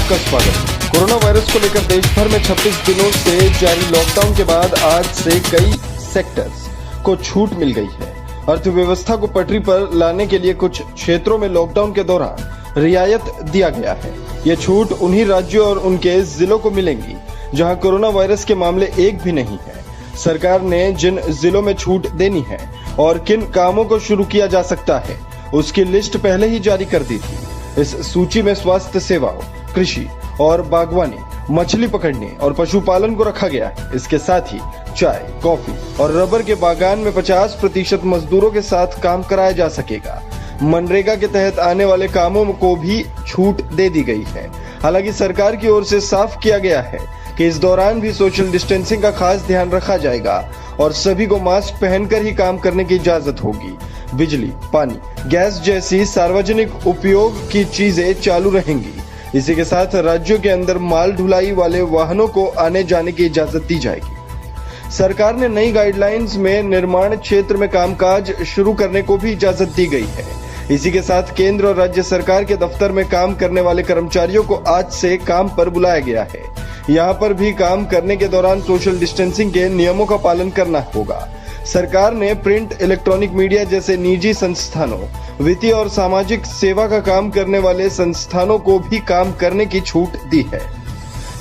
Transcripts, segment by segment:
आपका स्वागत। Corona virus को लेकर देश भर में 26 दिनों से जारी लॉकडाउन के बाद आज से कई सेक्टर्स को छूट मिल गई है। अर्थव्यवस्था को पटरी पर लाने के लिए कुछ क्षेत्रों में लॉकडाउन के दौरान रियायत दिया गया है। ये छूट उन्हीं राज्यों और उनके जिलों को मिलेंगी जहां कोरोना वायरस के मामले एक भी नहीं है। सरकार ने जिन जिलों में छूट देनी है और किन कामों को शुरू किया जा सकता है उसकी लिस्ट पहले ही जारी कर दी थी। इस सूची में स्वास्थ्य सेवाओं, कृषि और बागवानी, मछली पकड़ने और पशुपालन को रखा गया है। इसके साथ ही चाय, कॉफी और रबर के बागान में 50% मजदूरों के साथ काम कराया जा सकेगा। मनरेगा के तहत आने वाले कामों को भी छूट दे दी गई है। हालांकि सरकार की ओर से साफ किया गया है कि इस दौरान भी सोशल डिस्टेंसिंग का खास ध्यान रखा जाएगा और सभी को मास्क पहनकर ही काम करने की इजाजत होगी। बिजली, पानी, गैस जैसी सार्वजनिक उपयोग की चीजें चालू रहेंगी। इसी के साथ राज्यों के अंदर माल ढुलाई वाले वाहनों को आने जाने की इजाजत दी जाएगी। सरकार ने नई गाइडलाइंस में निर्माण क्षेत्र में कामकाज शुरू करने को भी इजाजत दी गई है। इसी के साथ केंद्र और राज्य सरकार के दफ्तर में काम करने वाले कर्मचारियों को आज से काम पर बुलाया गया है। यहाँ पर भी काम करने के दौरान सोशल डिस्टेंसिंग के नियमों का पालन करना होगा। सरकार ने प्रिंट, इलेक्ट्रॉनिक मीडिया जैसे निजी संस्थानों, वित्तीय और सामाजिक सेवा का काम करने वाले संस्थानों को भी काम करने की छूट दी है।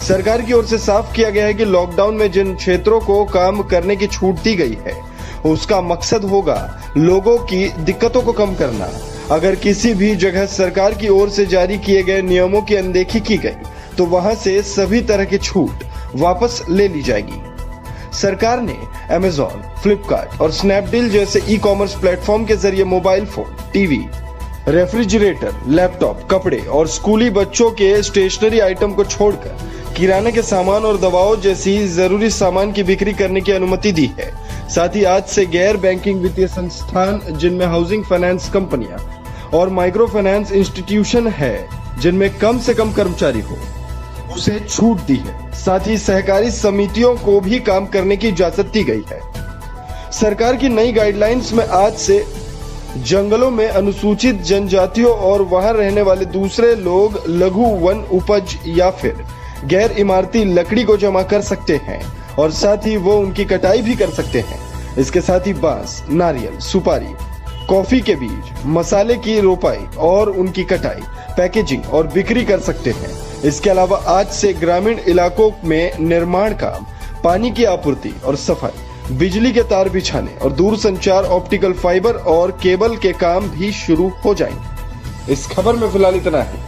सरकार की ओर से साफ किया गया है कि लॉकडाउन में जिन क्षेत्रों को काम करने की छूट दी गई है उसका मकसद होगा लोगों की दिक्कतों को कम करना। अगर किसी भी जगह सरकार की ओर से जारी किए गए नियमों की अनदेखी की गई तो वहां से सभी तरह की छूट वापस ले ली जाएगी। सरकार ने अमेज़न, फ्लिपकार्ट और स्नैपडील जैसे ई-कॉमर्स प्लेटफॉर्म के जरिए mobile phone, TV, refrigerator, laptop, कपड़े और स्कूली बच्चों के स्टेशनरी आइटम को छोड़कर किराने के सामान और दवाओं जैसी जरूरी सामान की बिक्री करने की अनुमति दी है। साथ ही आज से गैर बैंकिंग वित्तीय संस्थान जिनमें हाउसिंग फाइनेंस कंपनियां और माइक्रो फाइनेंस इंस्टीट्यूशन है जिनमें कम से कम कर्मचारी हो, उसे छूट दी है। साथ ही सहकारी समितियों को भी काम करने की इजाजत दी गई है। सरकार की नई गाइडलाइंस में आज से जंगलों में अनुसूचित जनजातियों और वहां रहने वाले दूसरे लोग लघु वन उपज या फिर गैर इमारती लकड़ी को जमा कर सकते हैं और साथ ही वो उनकी कटाई भी कर सकते हैं। इसके साथ ही बांस, नारियल, सुपारी, कॉफी के बीज, मसाले की रोपाई और उनकी कटाई, पैकेजिंग और बिक्री कर सकते हैं। इसके अलावा आज से ग्रामीण इलाकों में निर्माण काम, पानी की आपूर्ति और सफाई, बिजली के तार बिछाने और दूरसंचार, ऑप्टिकल फाइबर और केबल के काम भी शुरू हो जाएंगे। इस खबर में फिलहाल इतना है।